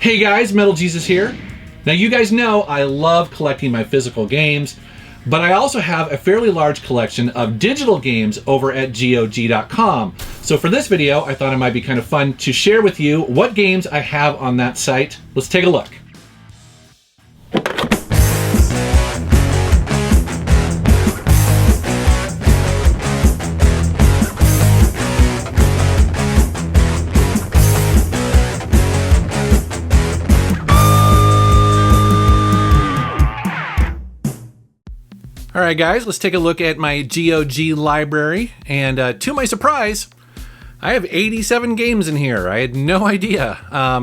Hey guys, Metal Jesus here. Now you guys know I love collecting my physical games, but I also have a fairly large collection of digital games over at GOG.com. So for this video, I thought it might be kind of fun to share with you what games I have on that site. Let's take a look. All right, guys, let's take a look at my GOG library. And to my surprise, I have 87 games in here. I had no idea.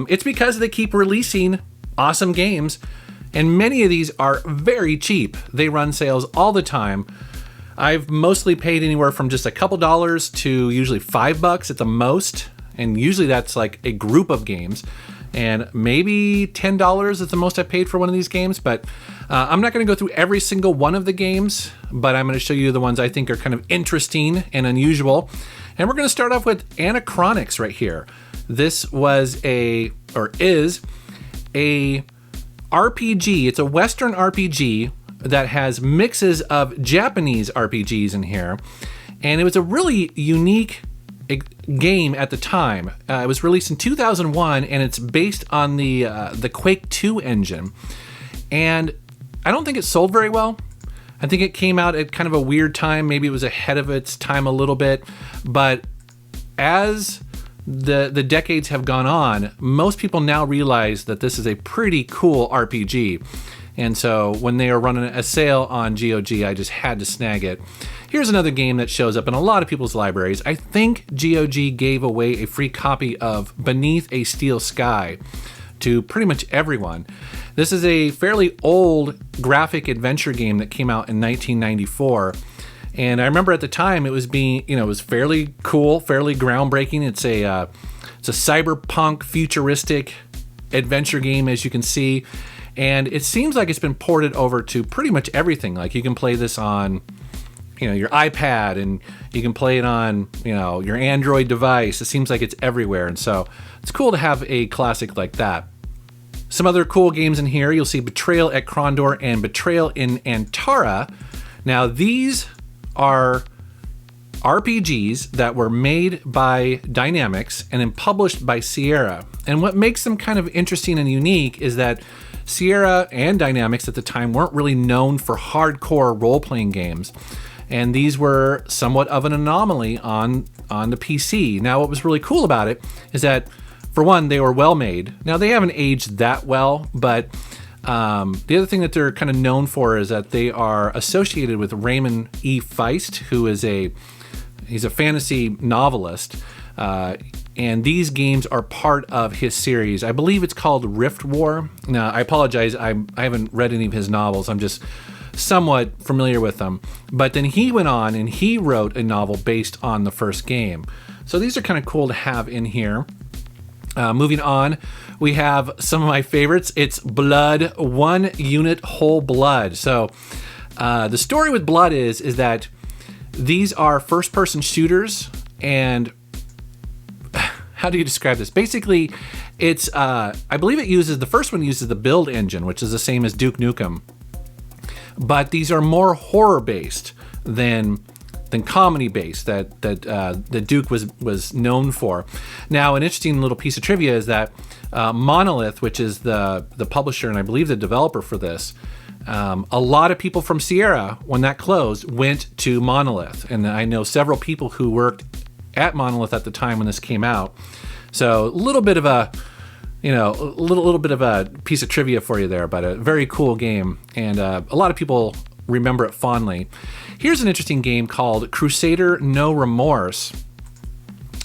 It's because they keep releasing awesome games, and many of these are very cheap. They run sales all the time. I've mostly paid anywhere from just a couple dollars to usually $5 at the most, and usually that's like a group of games. And maybe $10 is the most I paid for one of these games, but I'm not going to go through every single one of the games, but I'm going to show you the ones I think are kind of interesting and unusual. And we're going to start off with Chronicles right here. This was is a RPG. It's a Western RPG that has mixes of Japanese RPGs in here. And it was a really unique game at the time. It was released in 2001, and it's based on the Quake 2 engine. And I don't think it sold very well. I think it came out at kind of a weird time. Maybe it was ahead of its time a little bit. But as the decades have gone on, most people now realize that this is a pretty cool RPG. And so when they are running a sale on GOG, I just had to snag it. Here's another game that shows up in a lot of people's libraries. I think GOG gave away a free copy of Beneath a Steel Sky to pretty much everyone. This is a fairly old graphic adventure game that came out in 1994. And I remember at the time it was it was fairly cool, fairly groundbreaking. It's a cyberpunk futuristic adventure game, as you can see. And it seems like it's been ported over to pretty much everything. Like you can play this on, your iPad, and you can play it on, your Android device. It seems like it's everywhere. And so it's cool to have a classic like that. Some other cool games in here. You'll see Betrayal at Krondor and Betrayal in Antara. Now these are RPGs that were made by Dynamics and then published by Sierra. And what makes them kind of interesting and unique is that Sierra and Dynamics at the time weren't really known for hardcore role-playing games, and these were somewhat of an anomaly on the PC. Now, what was really cool about it is that, for one, they were well made. Now, they haven't aged that well, but the other thing that they're kind of known for is that they are associated with Raymond E. Feist, who is he's a fantasy novelist. And these games are part of his series. I believe it's called Rift War. Now, I apologize, I haven't read any of his novels. I'm just somewhat familiar with them. But then he went on and he wrote a novel based on the first game. So these are kind of cool to have in here. Moving on, we have some of my favorites. It's Blood, 1 unit whole blood. So the story with Blood is that these are first-person shooters, and how do you describe this? Basically, it's I believe the first one uses the build engine, which is the same as Duke Nukem. But these are more horror based than comedy based that Duke was known for. Now, an interesting little piece of trivia is that Monolith, which is the publisher and I believe the developer for this, a lot of people from Sierra, when that closed, went to Monolith, and I know several people who worked at Monolith at the time when this came out. So a little bit of a little bit of a piece of trivia for you there, but a very cool game, and a lot of people remember it fondly. Here's an interesting game called Crusader No Remorse.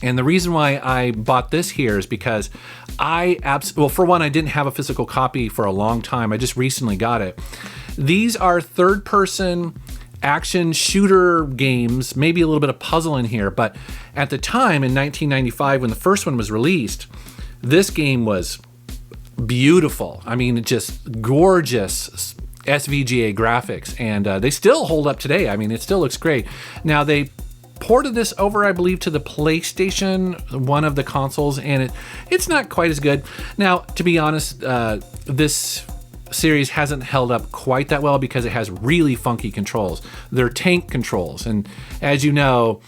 And the reason why I bought this here is because for one, I didn't have a physical copy for a long time. I just recently got it. These are third-person action shooter games, maybe a little bit of puzzle in here, but at the time in 1995 when the first one was released, this game was beautiful. I mean, just gorgeous SVGA graphics, and they still hold up today. I mean, it still looks great. Now, they ported this over, I believe, to the PlayStation, one of the consoles, and it's not quite as good. Now, to be honest, this series hasn't held up quite that well because it has really funky controls. They're tank controls, and as you know,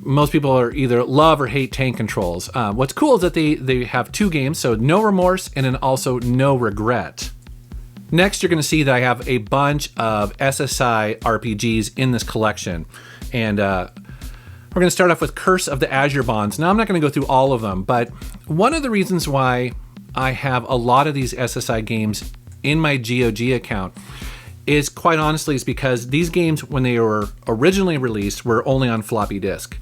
most people are either love or hate tank controls. What's cool is that they have 2 games, so No Remorse and then also No Regret. Next, you're going to see that I have a bunch of SSI RPGs in this collection, and we're going to start off with Curse of the Azure Bonds. Now, I'm not going to go through all of them, but one of the reasons why I have a lot of these SSI games in my GOG account is, quite honestly, is because these games, when they were originally released, were only on floppy disk.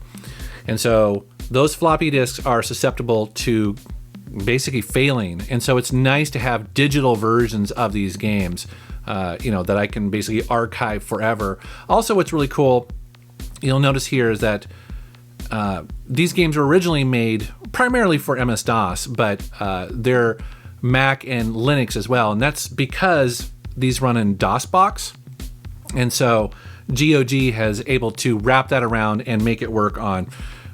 And so those floppy disks are susceptible to basically failing. And so it's nice to have digital versions of these games, that I can basically archive forever. Also, what's really cool, you'll notice here, is that these games were originally made primarily for MS-DOS, but they're Mac and Linux as well. And that's because these run in DOSBox. And so GOG has able to wrap that around and make it work on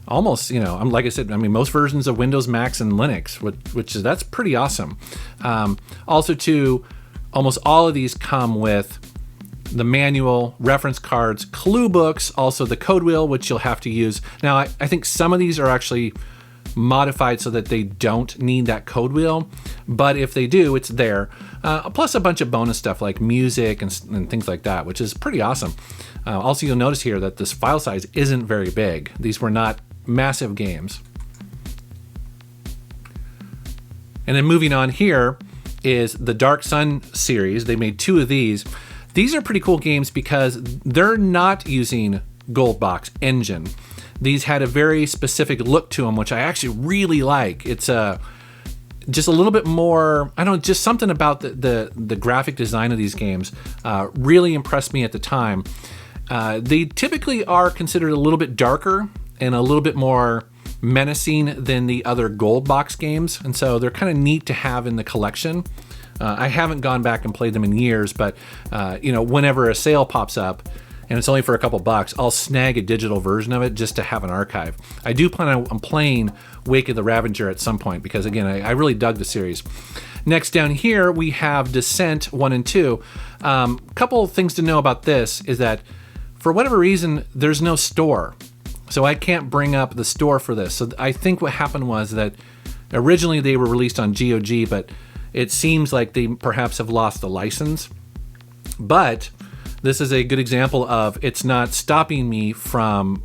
almost, like I said, most versions of Windows, Macs, and Linux, that's pretty awesome. Also, too, almost all of these come with the manual, reference cards, clue books, also the code wheel, which you'll have to use. Now, I think some of these are actually modified so that they don't need that code wheel, but if they do, it's there. Plus a bunch of bonus stuff like music and things like that, which is pretty awesome. Also, you'll notice here that this file size isn't very big. These were not massive games. And then moving on here is the Dark Sun series. They made 2 of these. These are pretty cool games because they're not using Goldbox engine. These had a very specific look to them, which I actually really like. It's just a little bit more, just something about the graphic design of these games really impressed me at the time. They typically are considered a little bit darker and a little bit more menacing than the other Goldbox games, and so they're kind of neat to have in the collection. I haven't gone back and played them in years, but whenever a sale pops up and it's only for a couple bucks, I'll snag a digital version of it just to have an archive. I do plan on playing Wake of the Ravager at some point because, again, I really dug the series. Next down here, we have Descent 1 and 2. Couple of things to know about this is that for whatever reason, there's no store. So I can't bring up the store for this. So I think what happened was that originally they were released on GOG, but it seems like they perhaps have lost the license. But this is a good example of it's not stopping me from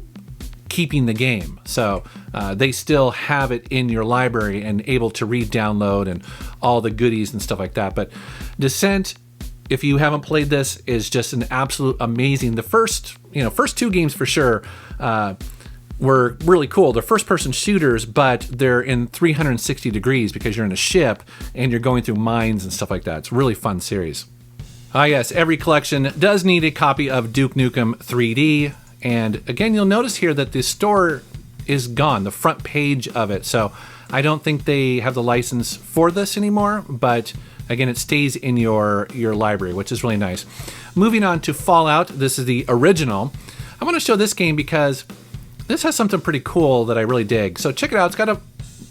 keeping the game. So they still have it in your library and able to re-download and all the goodies and stuff like that. But Descent, if you haven't played this, is just an absolute amazing. The first 2 games for sure were really cool. They're first-person shooters, but they're in 360 degrees because you're in a ship and you're going through mines and stuff like that. It's a really fun series. Yes, every collection does need a copy of Duke Nukem 3D. And again, you'll notice here that the store is gone, the front page of it. So I don't think they have the license for this anymore, but again, it stays in your library, which is really nice. Moving on to Fallout, this is the original. I want to show this game because this has something pretty cool that I really dig. So check it out. It's got a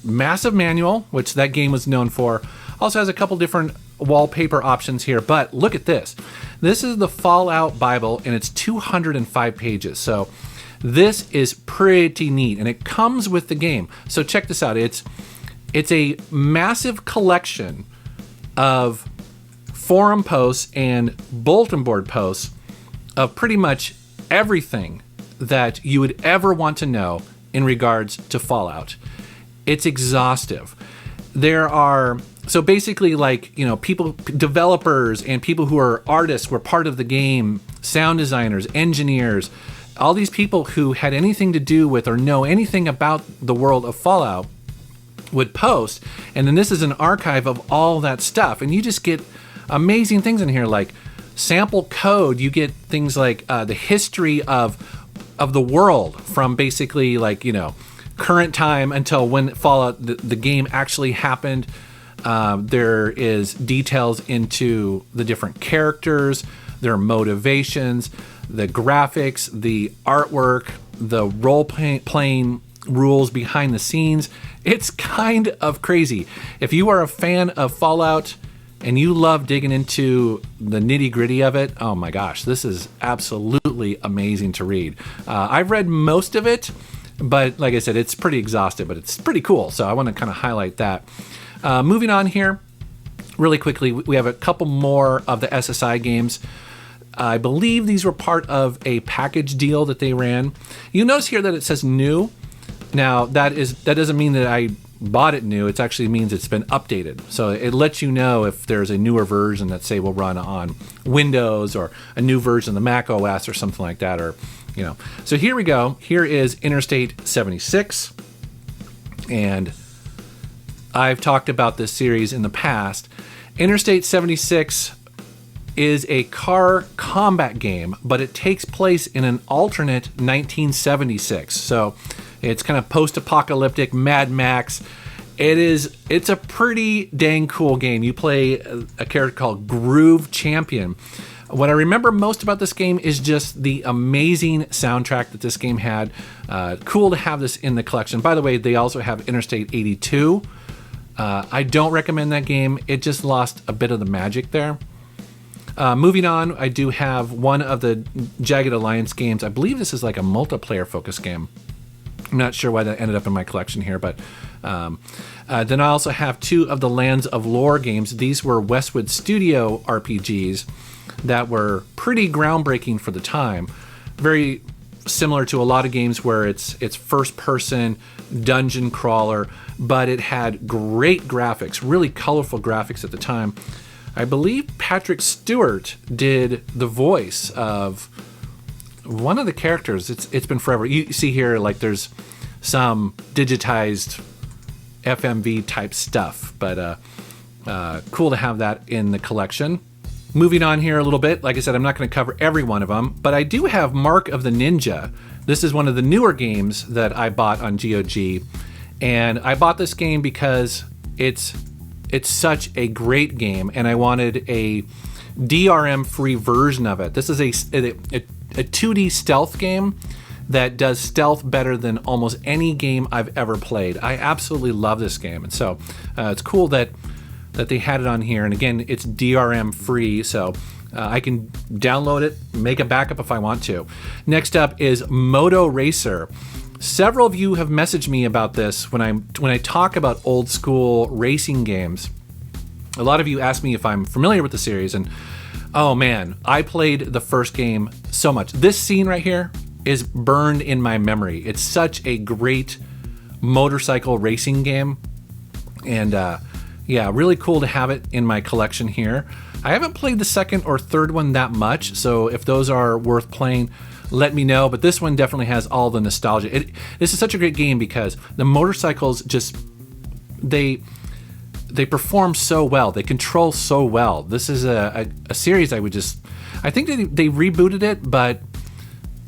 massive manual, which that game was known for. Also has a couple different wallpaper options here, but look at this. This is the Fallout Bible, and it's 205 pages. So this is pretty neat, and it comes with the game. So check this out. It's a massive collection of forum posts and bulletin board posts of pretty much everything that you would ever want to know in regards to Fallout. It's exhaustive. There are, so basically, people, developers and people who are artists were part of the game, sound designers, engineers, all these people who had anything to do with or know anything about the world of Fallout would post. And then this is an archive of all that stuff. And you just get amazing things in here, like sample code. You get things like the history of the world from basically current time until when Fallout, the game actually happened. There is details into the different characters, their motivations, the graphics, the artwork, the role-playing rules behind the scenes. It's kind of crazy. If you are a fan of Fallout and you love digging into the nitty-gritty of it, oh my gosh, this is absolutely amazing to read. I've read most of it, but like I said, it's pretty exhaustive, but it's pretty cool, so I want to kind of highlight that. Moving on here, really quickly, we have a couple more of the SSI games. I believe these were part of a package deal that they ran. You notice here that it says new. Now, that doesn't mean that I bought it new. It actually means it's been updated. So it lets you know if there's a newer version that, say, will run on Windows, or a new version of the Mac OS or something like that, or, you know. So here we go. Here is Interstate 76. And I've talked about this series in the past. Interstate 76 is a car combat game, but it takes place in an alternate 1976. So it's kind of post-apocalyptic, Mad Max. It's a pretty dang cool game. You play a character called Groove Champion. What I remember most about this game is just the amazing soundtrack that this game had. Cool to have this in the collection. By the way, they also have Interstate 82. I don't recommend that game. It just lost a bit of the magic there. Moving on, I do have one of the Jagged Alliance games. I believe this is like a multiplayer focused game. I'm not sure why that ended up in my collection here, but then I also have two of the Lands of Lore games. These were Westwood Studio RPGs that were pretty groundbreaking for the time. Very similar to a lot of games where it's first person dungeon crawler, but it had great graphics, really colorful graphics at the time. I believe Patrick Stewart did the voice of one of the characters. It's been forever. You see here, like, there's some digitized FMV type stuff, but cool to have that in the collection. Moving on here a little bit, like I said, I'm not going to cover every one of them, but I do have Mark of the Ninja. This is one of the newer games that I bought on GOG, and I bought this game because it's such a great game, and I wanted a DRM-free version of it. This is a 2D stealth game that does stealth better than almost any game I've ever played. I absolutely love this game, and so it's cool that they had it on here. And again, it's DRM-free, so I can download it, make a backup if I want to. Next up is Moto Racer. Several of you have messaged me about this when I talk about old school racing games. A lot of you ask me if I'm familiar with the series, and oh man, I played the first game so much. This scene right here is burned in my memory. It's such a great motorcycle racing game, and yeah, really cool to have it in my collection here. I haven't played the second or third one that much, so if those are worth playing, let me know. But this one definitely has all the nostalgia. This is such a great game because the motorcycles just, they perform so well. They control so well. This is a series I think they rebooted it, but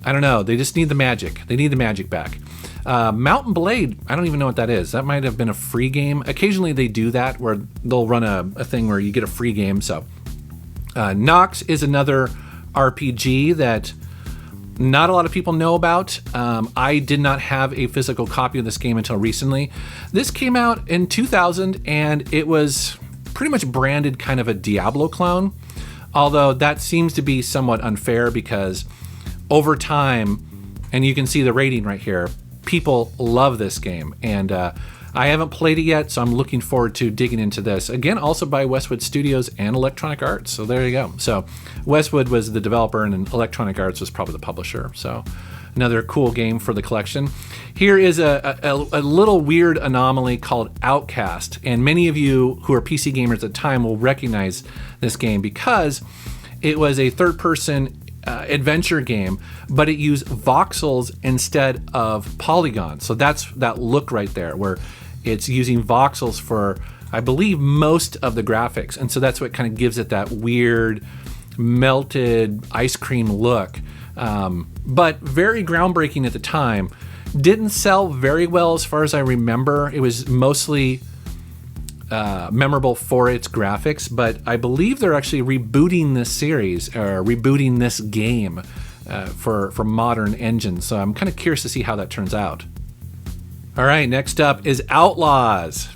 I don't know. They just need the magic. They need the magic back. Mountain Blade, I don't even know what that is. That might have been a free game. Occasionally they do that where they'll run a thing where you get a free game. So Nox is another RPG that not a lot of people know about. I did not have a physical copy of this game until recently. This came out in 2000, and it was pretty much branded kind of a Diablo clone, although that seems to be somewhat unfair because over time, and you can see the rating right here, people love this game, and I haven't played it yet, so I'm looking forward to digging into this. Again, also by Westwood Studios and Electronic Arts, so there you go. So Westwood was the developer and Electronic Arts was probably the publisher, so another cool game for the collection. Here is a little weird anomaly called Outcast, and many of you who are PC gamers at the time will recognize this game because it was a third-person adventure game, but it used voxels instead of polygons. So that's that look right there where it's using voxels for, I believe, most of the graphics. And so that's what kind of gives it that weird melted ice cream look. But very groundbreaking at the time. Didn't sell very well as far as I remember. It was mostly memorable for its graphics, but I believe they're actually rebooting this series or rebooting this game for modern engines. So I'm kind of curious to see how that turns out. All right, next up is Outlaws,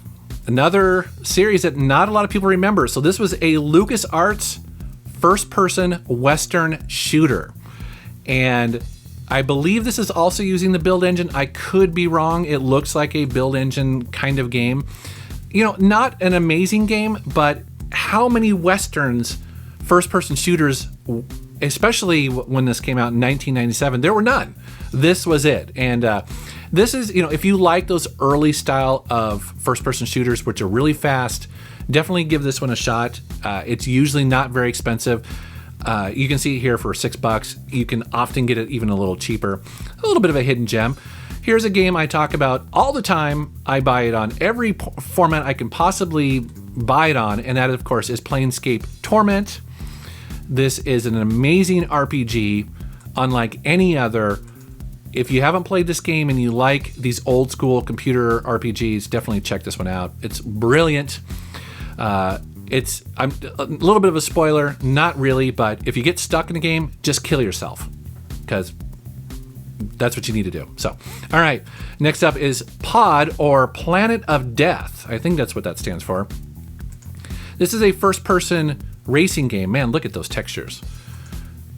another series that not a lot of people remember. So this was a LucasArts first-person Western shooter. And I believe this is also using the build engine. I could be wrong. It looks like a build engine kind of game. You know, not an amazing game, but how many Westerns, first-person shooters, especially when this came out in 1997, there were none. This was it. And this is, you know, if you like those early style of first-person shooters, which are really fast, definitely give this one a shot. It's usually not very expensive. You can see it here for $6. You can often get it even a little cheaper. A little bit of a hidden gem. Here's a game I talk about all the time. I buy it on every format I can possibly buy it on, and that, of course, is Planescape Torment. This is an amazing RPG, unlike any other. If you haven't played this game and you like these old school computer RPGs, definitely check this one out. It's brilliant. I'm a little bit of a spoiler, not really, but if you get stuck in a game, just kill yourself, because that's what you need to do. So, all right, next up is Pod, or Planet of Death. I think that's what that stands for. This is a first-person racing game. Man, look at those textures.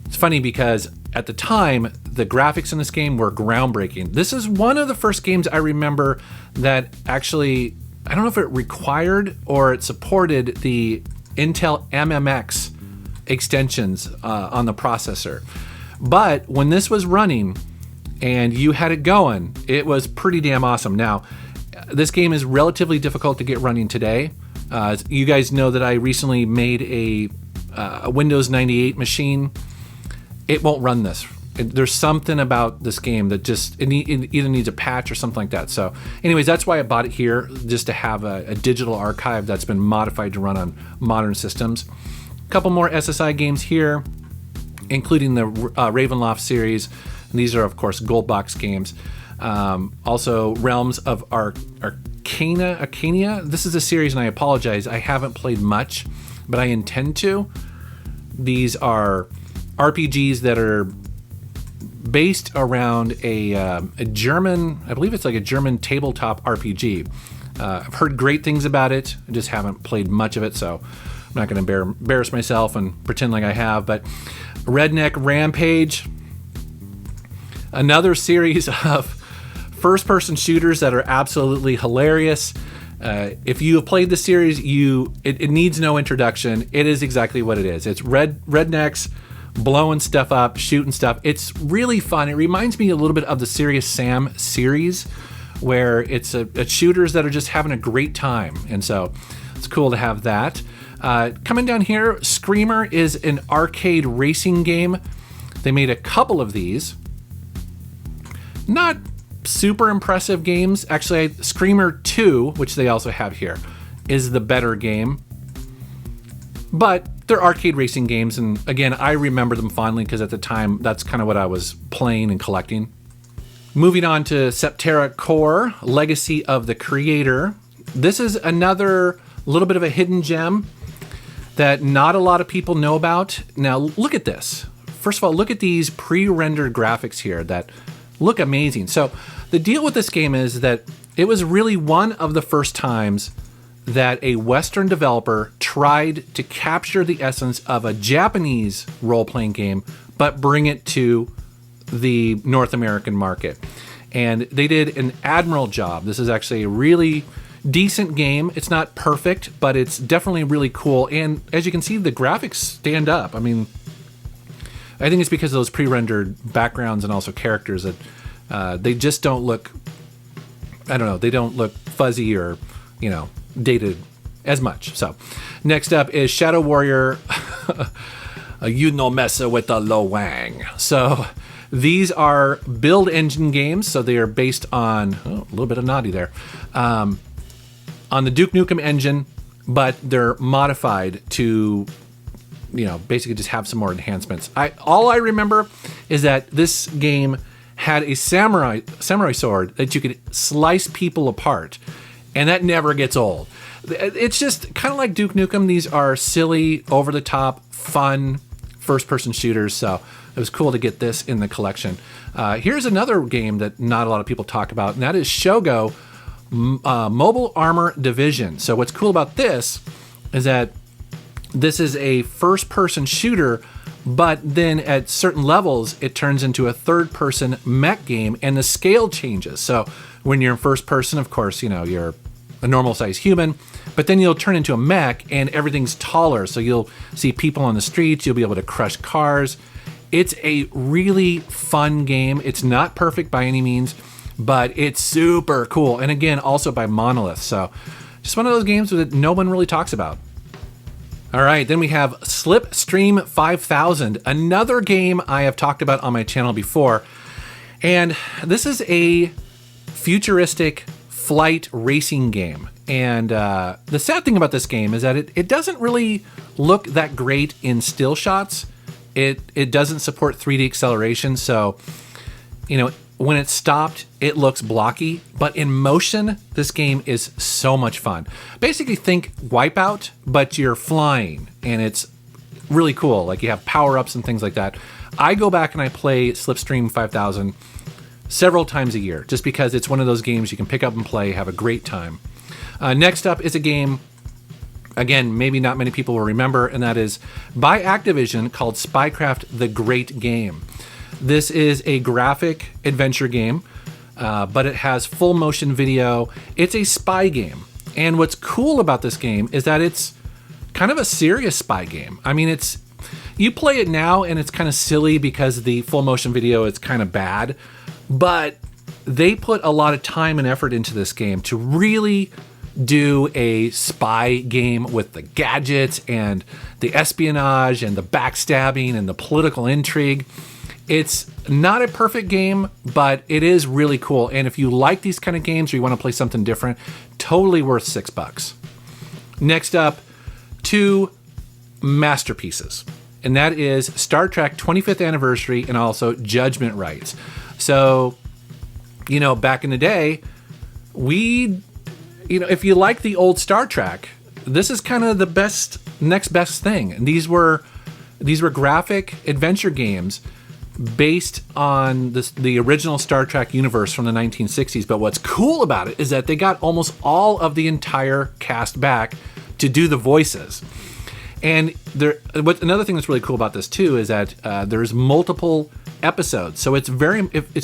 It's funny because at the time, the graphics in this game were groundbreaking. This is one of the first games I remember that actually, I don't know if it required or it supported the Intel MMX extensions on the processor. But when this was running and you had it going, it was pretty damn awesome. Now, this game is relatively difficult to get running today. You guys know that I recently made a Windows 98 machine. It won't run this. There's something about this game that just it either needs a patch or something like that. So anyways, that's why I bought it here, just to have a digital archive that's been modified to run on modern systems. A couple more SSI games here, including the Ravenloft series. And these are, of course, gold box games. Also, Realms of Arcania. This is a series, and I apologize, I haven't played much, but I intend to. These are RPGs that are based around a German, I believe it's like a German tabletop RPG. I've heard great things about it. I just haven't played much of it, so I'm not going to embarrass myself and pretend like I have. But Redneck Rampage, another series of first-person shooters that are absolutely hilarious. If you have played the series, it needs no introduction. It is exactly what it is. It's rednecks blowing stuff up, shooting stuff. It's really fun. It reminds me a little bit of the Serious Sam series, where it's shooters that are just having a great time. And so it's cool to have that. Coming down here, Screamer is an arcade racing game. They made a couple of these. Not super impressive games. Actually, Screamer 2, which they also have here, is the better game. But they're arcade racing games, and again, I remember them fondly because at the time, that's kind of what I was playing and collecting. Moving on to Septa Rock, Legacy of the Creator. This is another little bit of a hidden gem that not a lot of people know about. Now, look at this. First of all, look at these pre-rendered graphics here that look amazing. So the deal with this game is that it was really one of the first times that a Western developer tried to capture the essence of a Japanese role-playing game, but bring it to the North American market. And they did an admirable job. This is actually a really decent game. It's not perfect, but it's definitely really cool. And as you can see, the graphics stand up. I mean, I think it's because of those pre-rendered backgrounds and also characters that they just don't look, I don't know, they don't look fuzzy or, dated as much. So next up is Shadow Warrior. You no mess with the Lo Wang. So these are build engine games. So they are based on a little bit of naughty there, on the Duke Nukem engine, but they're modified to, basically just have some more enhancements. All I remember is that this game had a samurai sword that you could slice people apart, and that never gets old. It's just kind of like Duke Nukem. These are silly, over-the-top, fun, first-person shooters. So it was cool to get this in the collection. Here's another game that not a lot of people talk about, and that is Shogo Mobile Armor Division. So what's cool about this is that this is a first-person shooter, but then at certain levels, it turns into a third-person mech game, and the scale changes. So when you're in first person, of course, you're a normal-sized human, but then you'll turn into a mech, and everything's taller. So you'll see people on the streets. You'll be able to crush cars. It's a really fun game. It's not perfect by any means, but it's super cool. And again, also by Monolith. So just one of those games that no one really talks about. All right, then we have Slipstream 5000, another game I have talked about on my channel before. And this is a futuristic flight racing game. And the sad thing about this game is that it doesn't really look that great in still shots. It doesn't support 3D acceleration, so when it's stopped, it looks blocky, but in motion, this game is so much fun. Basically think Wipeout, but you're flying, and it's really cool. Like, you have power-ups and things like that. I go back and I play Slipstream 5000 several times a year, just because it's one of those games you can pick up and play, have a great time. Next up is a game, again, maybe not many people will remember, and that is by Activision, called Spycraft: The Great Game. This is a graphic adventure game, but it has full motion video. It's a spy game. And what's cool about this game is that it's kind of a serious spy game. I mean, you play it now and it's kind of silly because the full motion video is kind of bad, but they put a lot of time and effort into this game to really do a spy game with the gadgets and the espionage and the backstabbing and the political intrigue. It's not a perfect game, but it is really cool. And if you like these kind of games or you want to play something different, totally worth $6. Next up, two masterpieces. And that is Star Trek 25th Anniversary and also Judgment Rights. So, back in the day, if you like the old Star Trek, this is kind of the next best thing. And these were graphic adventure games based on the original Star Trek universe from the 1960s. But what's cool about it is that they got almost all of the entire cast back to do the voices. And another thing that's really cool about this too is that there's multiple episodes, so it's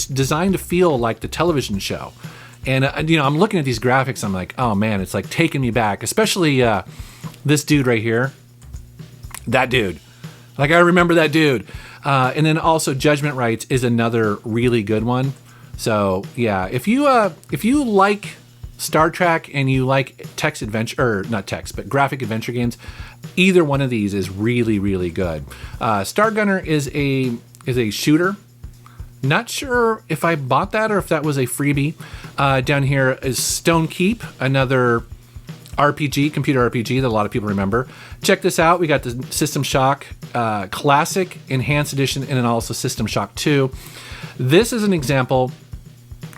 designed to feel like the television show. And I'm looking at these graphics, I'm like, oh man, it's like taking me back, especially this dude right here. That dude, like, I remember that dude. And then also Judgment Rights is another really good one. So yeah, if you like Star Trek and you like graphic adventure games, either one of these is really, really good. Star Gunner is a shooter. Not sure if I bought that or if that was a freebie. Down here is Stone Keep, another RPG, computer RPG that a lot of people remember. Check this out. We got the System Shock Classic, Enhanced Edition, and then also System Shock 2. This is an example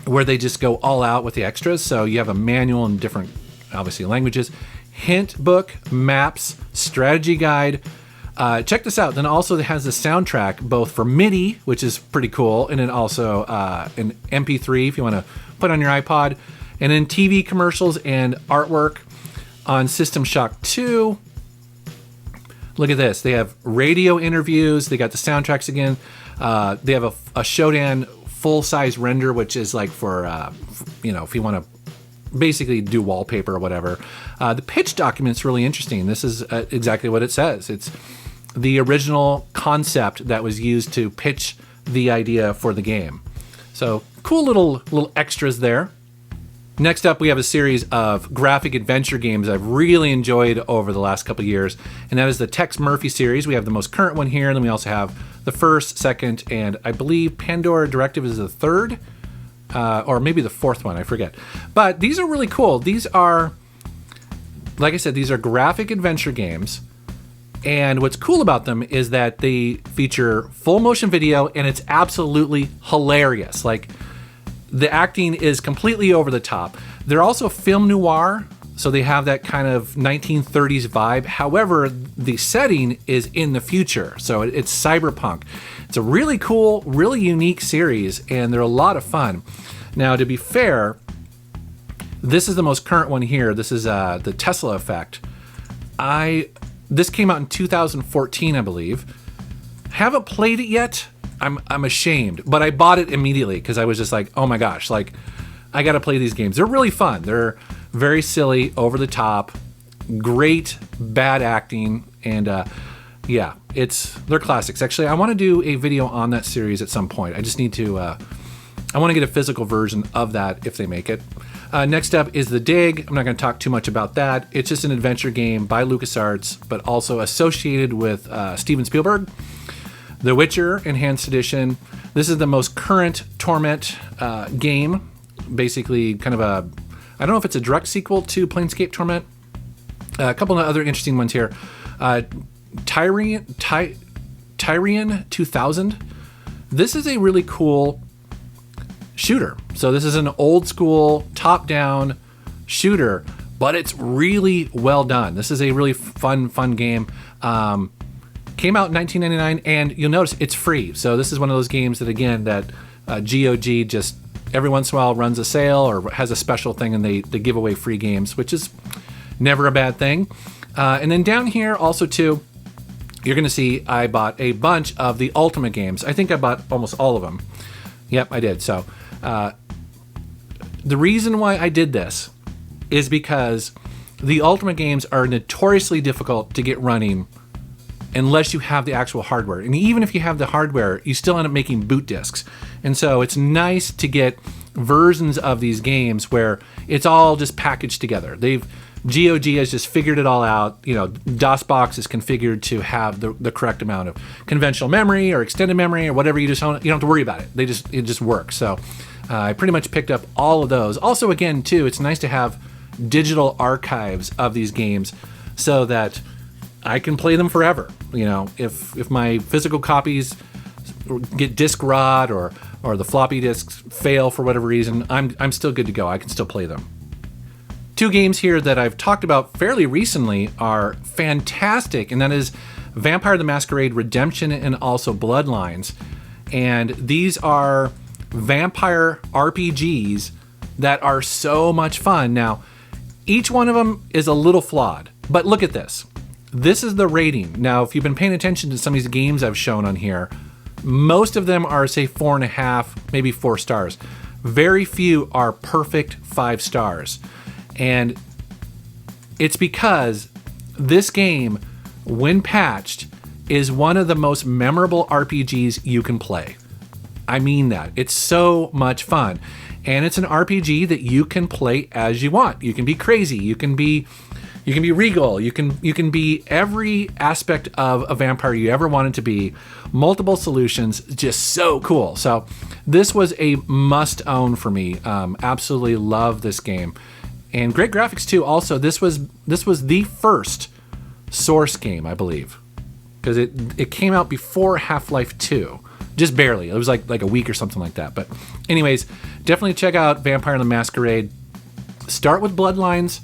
where they just go all out with the extras. So you have a manual in different, obviously, languages, hint book, maps, strategy guide. Check this out. Then also it has the soundtrack both for MIDI, which is pretty cool, and then also an MP3 if you want to put on your iPod, and then TV commercials and artwork. On System Shock 2, look at this. They have radio interviews. They got the soundtracks again. They have a Shodan full-size render, which is like for if you want to basically do wallpaper or whatever. The pitch document's really interesting. This is exactly what it says. It's the original concept that was used to pitch the idea for the game. So cool little extras there. Next up, we have a series of graphic adventure games I've really enjoyed over the last couple of years, and that is the Tex Murphy series. We have the most current one here, and then we also have the first, second, and I believe Pandora Directive is the third, or maybe the fourth one, I forget. But these are really cool. These are, like I said, these are graphic adventure games, and what's cool about them is that they feature full motion video, and it's absolutely hilarious. Like, the acting is completely over the top. They're also film noir, So they have that kind of 1930s vibe. However, the setting is in the future. So it's cyberpunk. It's a really cool, really unique series, and they're a lot of fun. Now, to be fair, this is the most current one here. This is the Tesla Effect. This came out in 2014, I believe. Haven't played it yet. I'm ashamed, but I bought it immediately because I was just like, oh my gosh, like I got to play these games. They're really fun. They're very silly, over the top, great bad acting, and yeah, they're classics. Actually, I want to do a video on that series at some point. I just need to, I want to get a physical version of that if they make it. Next up is The Dig. I'm not going to talk too much about that. It's just an adventure game by LucasArts, but also associated with Steven Spielberg. The Witcher Enhanced Edition. This is the most current Torment game. Basically, kind of I don't know if it's a direct sequel to Planescape Torment. A couple of other interesting ones here. Tyrian 2000. This is a really cool shooter. So this is an old school top-down shooter, but it's really well done. This is a really fun game. Came out in 1999, and you'll notice it's free. So this is one of those games that, again, that GOG just every once in a while runs a sale or has a special thing, and they give away free games, which is never a bad thing. And then down here also too, you're going to see I bought a bunch of the Ultimate games. I think I bought almost all of them. Yep, I did. So the reason why I did this is because the Ultimate games are notoriously difficult to get running unless you have the actual hardware. And even if you have the hardware, you still end up making boot discs. And so it's nice to get versions of these games where it's all just packaged together. GOG has just figured it all out. You know, DOSBox is configured to have the correct amount of conventional memory or extended memory or whatever. You don't have to worry about it. It just works. So I pretty much picked up all of those. Also, again, too, it's nice to have digital archives of these games so that I can play them forever. You know, if my physical copies get disk rot or the floppy disks fail for whatever reason, I'm still good to go. I can still play them. Two games here that I've talked about fairly recently are fantastic, and that is Vampire the Masquerade Redemption and also Bloodlines. And these are vampire RPGs that are so much fun. Now, each one of them is a little flawed, but look at this. This is the rating. Now, if you've been paying attention to some of these games I've shown on here, most of them are, say, 4.5, maybe 4 stars. Very few are perfect 5 stars. And it's because this game, when patched, is one of the most memorable RPGs you can play. I mean that. It's so much fun. And it's an RPG that you can play as you want. You can be crazy. You can be regal. You can be every aspect of a vampire you ever wanted to be. Multiple solutions, just so cool. So this was a must own for me. Absolutely love this game, and great graphics too. Also, this was the first Source game, I believe, because it came out before Half-Life 2, just barely. It was like a week or something like that. But anyways, definitely check out Vampire the Masquerade. Start with Bloodlines,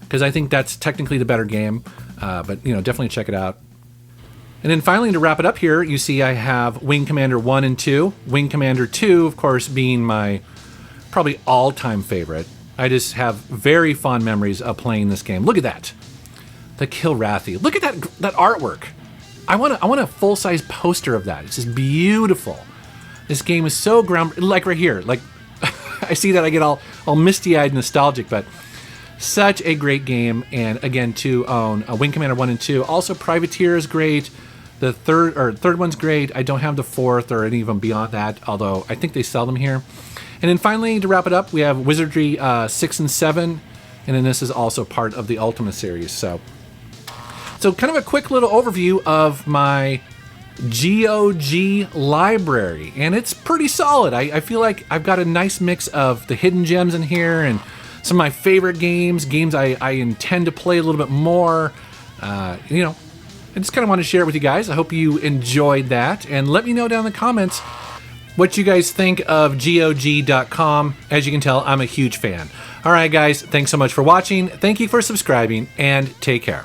because I think that's technically the better game, but definitely check it out. And then finally, to wrap it up here, you see I have Wing Commander 1 and 2. Wing Commander 2, of course, being my probably all-time favorite. I just have very fond memories of playing this game. Look at that. The Kilrathi. Look at that artwork. I want a full-size poster of that. It's just beautiful. This game is so like right here. Like I see that, I get all misty-eyed nostalgic, but such a great game. And again, to own Wing Commander 1 and 2. Also, Privateer is great. The third one's great. I don't have the fourth or any of them beyond that, although I think they sell them here. And then finally, to wrap it up, we have Wizardry 6 and 7, and then this is also part of the Ultimate series. So kind of a quick little overview of my GOG library, and it's pretty solid. I feel like I've got a nice mix of the hidden gems in here and some of my favorite games I intend to play a little bit more. I just kind of want to share it with you guys. I hope you enjoyed that, and let me know down in the comments what you guys think of GOG.com. As you can tell, I'm a huge fan. All right, guys, thanks so much for watching. Thank you for subscribing, and take care.